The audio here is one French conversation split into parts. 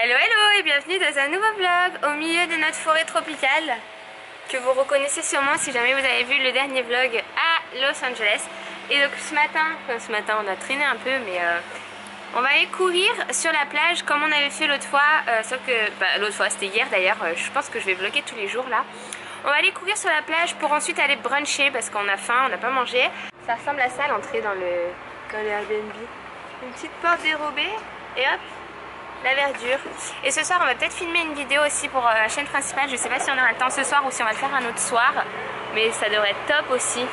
Hello hello et bienvenue dans un nouveau vlog au milieu de notre forêt tropicale que vous reconnaissez sûrement si jamais vous avez vu le dernier vlog à Los Angeles. Et donc ce matin on a traîné un peu mais on va aller courir sur la plage comme on avait fait l'autre fois, sauf que l'autre fois c'était hier d'ailleurs, je pense que je vais vlogger tous les jours là. On va aller courir sur la plage pour ensuite aller bruncher parce qu'on a faim, on n'a pas mangé. Ça ressemble à ça l'entrée dans le Airbnb. Une petite porte dérobée et hop, la verdure. Et ce soir on va peut-être filmer une vidéo aussi pour la chaîne principale. Je sais pas si on aura le temps ce soir ou si on va le faire un autre soir, mais ça devrait être top aussi.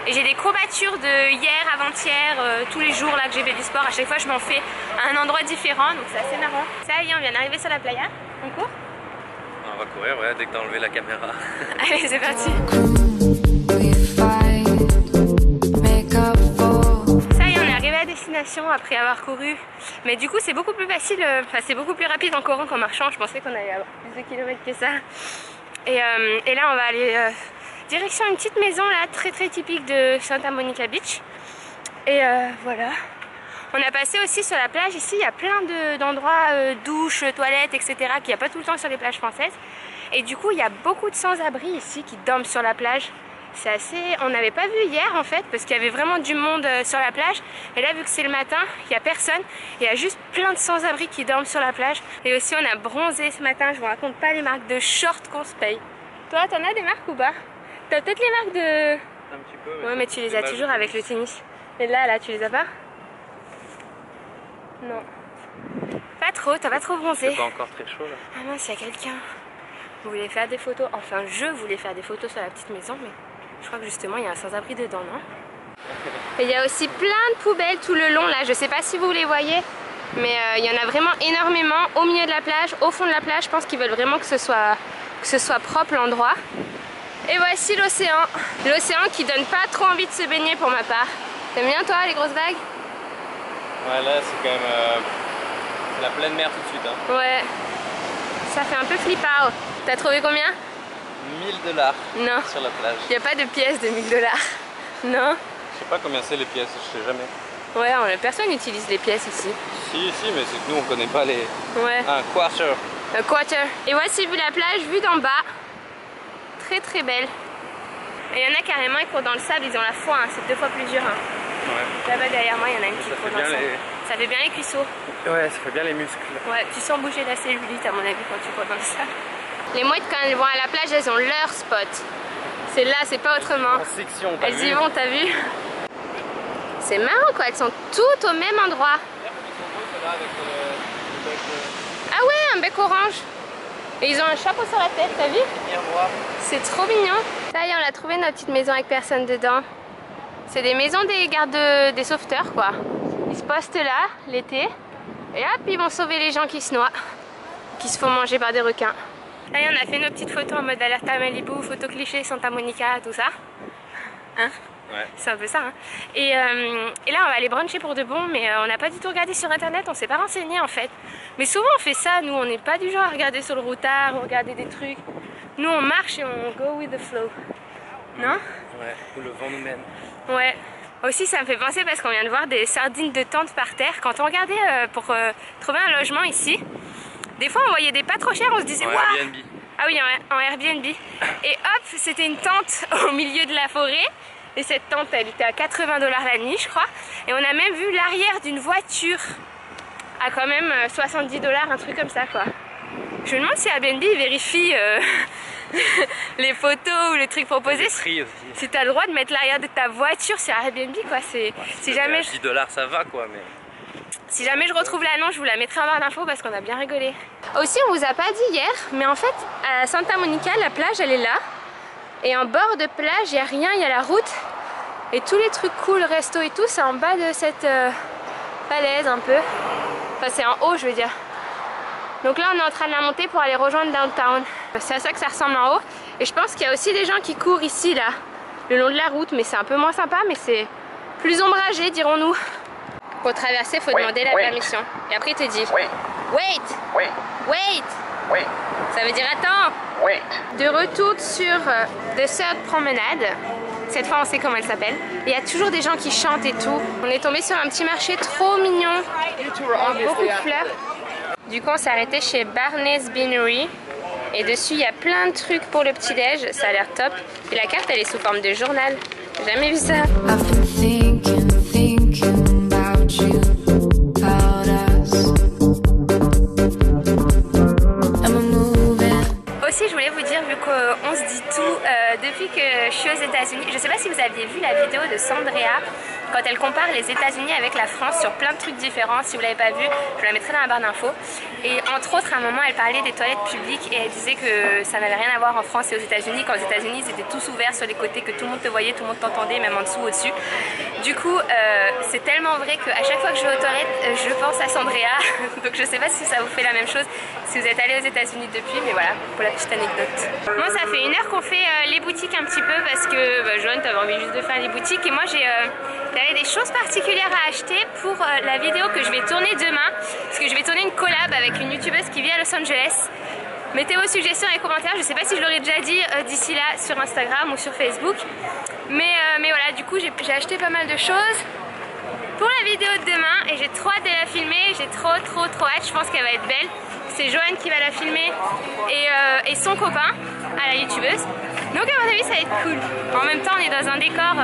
Et j'ai des courbatures de hier, avant-hier, tous les jours là que j'ai fait du sport. À chaque fois je m'en fais à un endroit différent, donc c'est assez marrant. Ça y est, on vient d'arriver sur la playa. On court? On va courir, ouais, dès que t'as enlevé la caméra. Allez, c'est parti. À destination après avoir couru, mais du coup c'est beaucoup plus facile, c'est beaucoup plus rapide en courant qu'en marchant. Je pensais qu'on allait avoir plus de kilomètres que ça, et là on va aller direction une petite maison là très typique de Santa Monica Beach, et voilà. On a passé aussi sur la plage ici, il y a plein d'endroits, douches, toilettes, etc. qu'il n'y a pas tout le temps sur les plages françaises, et du coup il y a beaucoup de sans-abri ici qui dorment sur la plage. C'est assez... On n'avait pas vu hier en fait parce qu'il y avait vraiment du monde sur la plage, et là vu que c'est le matin il n'y a personne, il y a juste plein de sans-abri qui dorment sur la plage. Et aussi on a bronzé ce matin. Je vous raconte pas les marques de shorts qu'on se paye. Toi t'en as des marques ou pas? T'as peut-être les marques de... Un petit peu, mais ouais, mais tu les as toujours avec le tennis. Et là tu les as pas? Non, pas trop, t'as pas trop bronzé. C'est pas encore très chaud là. Ah mince, il y a quelqu'un. Vous voulez faire des photos? Enfin je voulais faire des photos sur la petite maison, mais je crois que justement il y a un sans-abri dedans, non? Et il y a aussi plein de poubelles tout le long là, je sais pas si vous les voyez, mais il y en a vraiment énormément au milieu de la plage, au fond de la plage. Je pense qu'ils veulent vraiment que ce soit propre l'endroit. Et voici l'océan. L'océan qui donne pas trop envie de se baigner pour ma part. T'aimes bien toi les grosses vagues? Ouais, là c'est quand même la pleine mer tout de suite, hein. Ouais, ça fait un peu flippard. T'as trouvé combien? 1000 $. Non. Sur la plage. Il n'y a pas de pièces de 1000 $. Non. Je sais pas combien c'est les pièces, je sais jamais. Ouais, personne n'utilise les pièces ici. Si, mais c'est que nous on connaît pas les... Ouais. Un quarter. Un quarter. Et voici vu la plage vue d'en bas. Très belle. Et il y en a carrément, ils courent dans le sable, ils ont la foi, hein. C'est 2 fois plus dur. Hein. Ouais. Là-bas derrière moi, il y en a une qui court dans le sable. Ça fait bien les cuisseaux. Ouais, ça fait bien les muscles. Ouais, tu sens bouger la cellulite à mon avis quand tu cours dans le sable. Les mouettes quand elles vont à la plage, elles ont leur spot. C'est là, c'est pas autrement. En section, elles y vont, t'as vu? C'est marrant quoi, elles sont toutes au même endroit. Ah ouais, un bec orange. Et ils ont un chapeau sur la tête, t'as vu? C'est trop mignon. Ça y est, on a trouvé notre petite maison avec personne dedans. C'est des maisons des gardes des sauveteurs quoi. Ils se postent là l'été et hop, ils vont sauver les gens qui se noient, qui se font manger par des requins. Là on a fait nos petites photos en mode alerte à Malibu, photo cliché, Santa Monica, tout ça. Hein? Ouais. C'est un peu ça. Hein? Et là on va aller bruncher pour de bon, mais on n'a pas du tout regardé sur internet, on s'est pas renseigné en fait. Mais souvent on fait ça, nous on n'est pas du genre à regarder sur le routard, ou regarder des trucs. Nous on marche et on go with the flow. Non? Ouais, où le vent nous mène. Ouais. Aussi ça me fait penser parce qu'on vient de voir des sardines de tente par terre. Quand on regardait pour trouver un logement ici, des fois on voyait des pas trop chers, on se disait waouh. Airbnb. Ah oui, en Airbnb. Et hop, c'était une tente au milieu de la forêt. Et cette tente, elle était à 80 $ la nuit, je crois. Et on a même vu l'arrière d'une voiture à quand même 70 $, un truc comme ça, quoi. Je me demande si Airbnb vérifie les photos ou les trucs proposés. Si tu as le droit de mettre l'arrière de ta voiture sur Airbnb, quoi. Si jamais 10 $, ça va, quoi, mais... Si jamais je retrouve l'annonce, je vous la mettrai en barre d'infos parce qu'on a bien rigolé. Aussi, on vous a pas dit hier, mais en fait, à Santa Monica, la plage, elle est là. Et en bord de plage, il n'y a rien, il y a la route. Et tous les trucs cool, resto et tout, c'est en bas de cette falaise un peu. Enfin, c'est en haut, je veux dire. Donc là, on est en train de la monter pour aller rejoindre downtown. C'est à ça que ça ressemble en haut. Et je pense qu'il y a aussi des gens qui courent ici, là, le long de la route. Mais c'est un peu moins sympa, mais c'est plus ombragé, dirons-nous. Pour traverser, il faut demander la permission. Et après, il te dit wait. Ça veut dire attends. De retour sur The Third Promenade. Cette fois, on sait comment elle s'appelle. Il y a toujours des gens qui chantent et tout. On est tombé sur un petit marché trop mignon. Beaucoup de fleurs. Du coup on s'est arrêté chez Barney's Beanery. Et dessus il y a plein de trucs pour le petit-déj, ça a l'air top. Et la carte elle est sous forme de journal. J'ai jamais vu ça. Aussi je voulais vous dire, vu qu'on se dit tout depuis que je suis aux États-Unis, je sais pas si vous aviez vu la vidéo de Sandrea quand elle compare les États-Unis avec la France sur plein de trucs différents. Si vous l'avez pas vu, je la mettrai dans la barre d'infos. Et entre autres, à un moment, elle parlait des toilettes publiques et elle disait que ça n'avait rien à voir en France et aux États-Unis. Qu'aux États-Unis, ils étaient tous ouverts sur les côtés, que tout le monde te voyait, tout le monde t'entendait, même en dessous, au-dessus. Du coup, c'est tellement vrai qu'à chaque fois que je vais aux toilettes, je pense à Sandrea. Donc je sais pas si ça vous fait la même chose si vous êtes allé aux États-Unis depuis, mais voilà, pour la petite anecdote. Moi, ça fait 1 heure qu'on fait les boutiques un petit peu parce que Joanne, t'avais envie juste de faire les boutiques et moi, j'avais des choses particulières à acheter pour la vidéo que je vais tourner demain, parce que je vais tourner une collab avec une youtubeuse qui vit à Los Angeles. Mettez vos suggestions dans les commentaires, je sais pas si je l'aurais déjà dit d'ici là sur Instagram ou sur Facebook, mais voilà, du coup j'ai acheté pas mal de choses pour la vidéo de demain et j'ai trop hâte de la filmer, j'ai trop hâte, je pense qu'elle va être belle. C'est Joanne qui va la filmer et son copain à la youtubeuse. Donc à mon avis ça va être cool. En même temps on est dans un décor,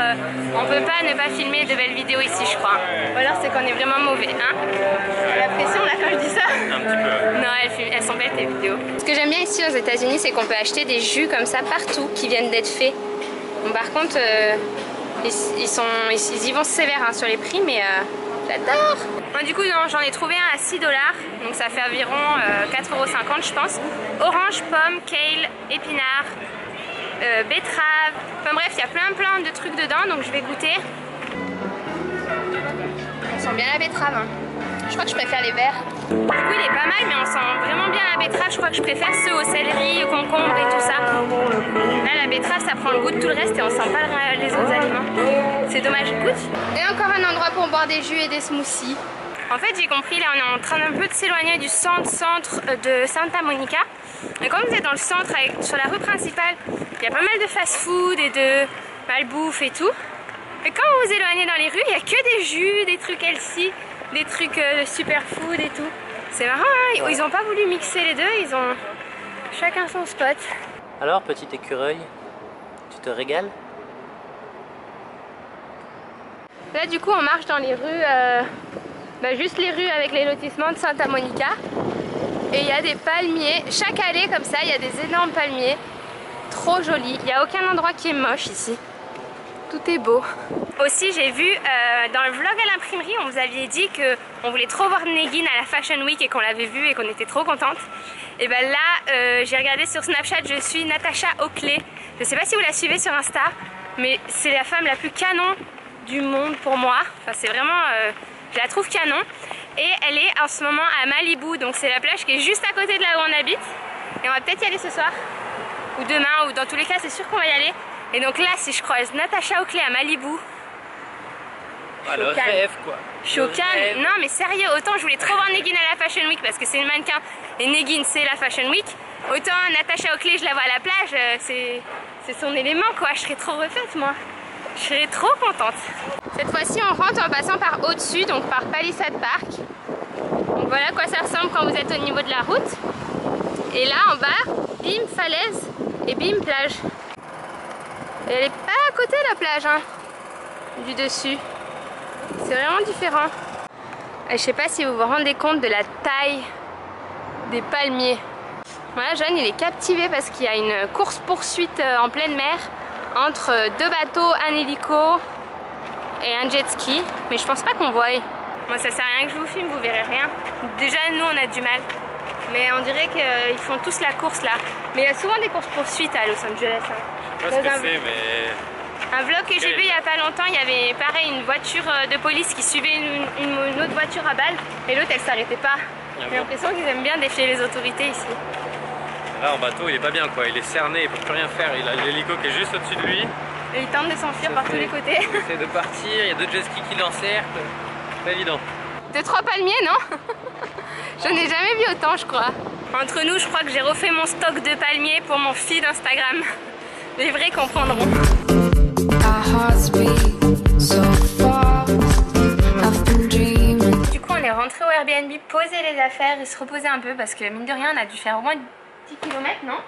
on peut pas ne pas filmer de belles vidéos ici je crois. Ou alors c'est qu'on est vraiment mauvais, hein. La pression là quand je dis ça. Un petit peu. Non, elles sont belles tes vidéos. Ce que j'aime bien ici aux États-Unis c'est qu'on peut acheter des jus comme ça partout qui viennent d'être faits. Bon, par contre ils y vont sévères hein, sur les prix mais j'adore. Moi du coup j'en ai trouvé un à 6$, donc ça fait environ 4,50€ je pense. Orange, pomme, kale, épinard, betterave, enfin bref il y a plein de trucs dedans donc je vais goûter. On sent bien la betterave hein. Je crois que je préfère les verts. Du coup il est pas mal mais on sent vraiment bien la betterave. Je crois que je préfère ceux au céleri, au concombre et tout ça. Là la betterave ça prend le goût de tout le reste et on sent pas les autres aliments. C'est dommage, goûte. Et encore un endroit pour boire des jus et des smoothies. En fait j'ai compris, là on est en train un peu de s'éloigner du centre de Santa Monica. Et comme vous êtes dans le centre, sur la rue principale, il y a pas mal de fast-food et de malbouffe et tout. Et quand vous vous éloignez dans les rues, il n'y a que des jus, des trucs healthy, des trucs superfood et tout. C'est marrant, hein, ils n'ont pas voulu mixer les deux, ils ont chacun son spot. Alors, petit écureuil, tu te régales? Là du coup on marche dans les rues, juste les rues avec les lotissements de Santa Monica. Et il y a des palmiers, chaque allée comme ça, il y a des énormes palmiers. Trop jolis, il n'y a aucun endroit qui est moche ici. Tout est beau. Aussi j'ai vu dans le vlog à l'imprimerie, on vous avait dit qu'on voulait trop voir Negin à la Fashion Week et qu'on l'avait vue et qu'on était trop contente. Et ben là j'ai regardé sur Snapchat, je suis Natasha Oakley. Je sais pas si vous la suivez sur Insta, mais c'est la femme la plus canon du monde pour moi. Enfin c'est vraiment, je la trouve canon. Et elle est en ce moment à Malibu, donc c'est la plage qui est juste à côté de là où on habite. Et on va peut-être y aller ce soir, ou demain, ou dans tous les cas c'est sûr qu'on va y aller. Et donc là si je croise Natasha Oakley à Malibu, ah, le rêve quoi. Je suis au calme. Non mais sérieux, autant je voulais trop voir Negin à la Fashion Week parce que c'est une mannequin et Negin c'est la Fashion Week. Autant Natasha Oakley je la vois à la plage, c'est son élément quoi, je serais trop refaite moi. Je serais trop contente. Cette fois-ci on rentre en passant par au-dessus, donc par Palisade Park. Donc voilà à quoi ça ressemble quand vous êtes au niveau de la route. Et là en bas, bim falaise et bim plage. Et elle est pas à côté la plage hein, du dessus. C'est vraiment différent. Et je sais pas si vous vous rendez compte de la taille des palmiers. Voilà, Jeanne il est captivé parce qu'il y a une course-poursuite en pleine mer entre 2 bateaux, un hélico et un jet ski. Mais je pense pas qu'on voie. Moi ça sert à rien que je vous filme, vous verrez rien. Déjà nous on a du mal. Mais on dirait qu'ils font tous la course là. Mais il y a souvent des courses-poursuites à Los Angeles. Hein. Je sais pas ce que c'est mais... Un vlog que j'ai vu il y a pas longtemps, il y avait pareil une voiture de police qui suivait une autre voiture à balle et l'autre elle s'arrêtait pas. J'ai l'impression qu'ils aiment bien défier les autorités ici. Là en bateau il est pas bien quoi, il est cerné, il peut plus rien faire, il a l'hélico qui est juste au-dessus de lui. Et il tente de s'enfuir par tous les côtés. Il essaie de partir, il y a 2 jet skis qui l'encerclent, pas évident. 2-3 palmiers non? J'en ai jamais vu autant je crois. Entre nous je crois que j'ai refait mon stock de palmiers pour mon feed Instagram. Les vrais comprendront. Du coup on on est rentré au Airbnb, poser les affaires et se reposer un peu parce que mine de rien on a dû faire au moins 10 km, non?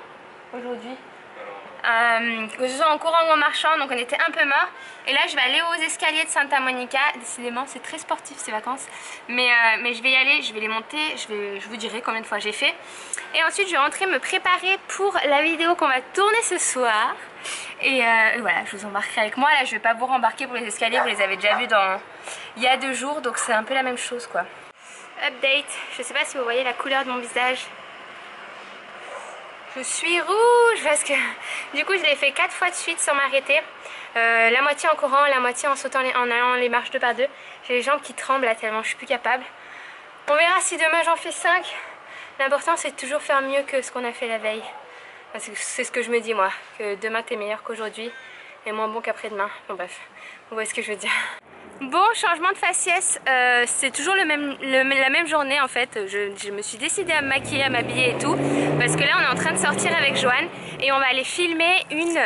Aujourd'hui. Que ce soit en courant ou en marchant, donc on était un peu morts. Et là je vais aller aux escaliers de Santa Monica. Décidément c'est très sportif ces vacances, mais je vais y aller, je vais les monter, je vous dirai combien de fois j'ai fait. Et ensuite je vais rentrer me préparer pour la vidéo qu'on va tourner ce soir. Et voilà, je vous embarquerai avec moi. Là je vais pas vous rembarquer pour les escaliers, vous les avez déjà vus il y a 2 jours, donc c'est un peu la même chose quoi. Update, je sais pas si vous voyez la couleur de mon visage. Je suis rouge parce que du coup je l'ai fait 4 fois de suite sans m'arrêter. La moitié en courant, la moitié en sautant, en allant les marches 2 par 2. J'ai les jambes qui tremblent là tellement je suis plus capable. On verra si demain j'en fais 5. L'important c'est de toujours faire mieux que ce qu'on a fait la veille. C'est ce que je me dis moi, que demain t'es meilleur qu'aujourd'hui et moins bon qu'après-demain. Bon bref, vous voyez ce que je veux dire. Bon, changement de faciès, c'est toujours la même journée en fait. Je me suis décidée à me maquiller, à m'habiller et tout, parce que là on est en train de sortir avec Joanne et on va aller filmer une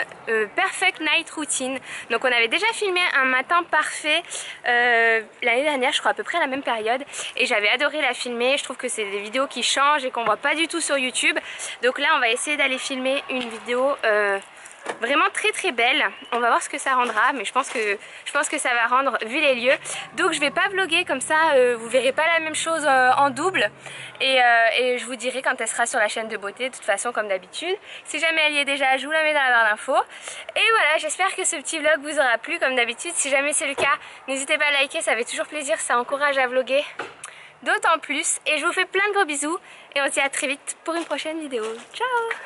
perfect night routine. Donc on avait déjà filmé un matin parfait l'année dernière, je crois à peu près à la même période, et j'avais adoré la filmer. Je trouve que c'est des vidéos qui changent et qu'on voit pas du tout sur YouTube. Donc là on va essayer d'aller filmer une vidéo vraiment très très belle. On va voir ce que ça rendra, mais je pense que ça va rendre vu les lieux. Donc je vais pas vlogger comme ça, vous verrez pas la même chose en double, et je vous dirai quand elle sera sur la chaîne de beauté de toute façon comme d'habitude. Si jamais elle y est déjà, je vous la mets dans la barre d'infos. Et voilà, j'espère que ce petit vlog vous aura plu comme d'habitude. Si jamais c'est le cas, n'hésitez pas à liker, ça fait toujours plaisir, ça encourage à vlogger d'autant plus. Et je vous fais plein de gros bisous et on se dit à très vite pour une prochaine vidéo. Ciao!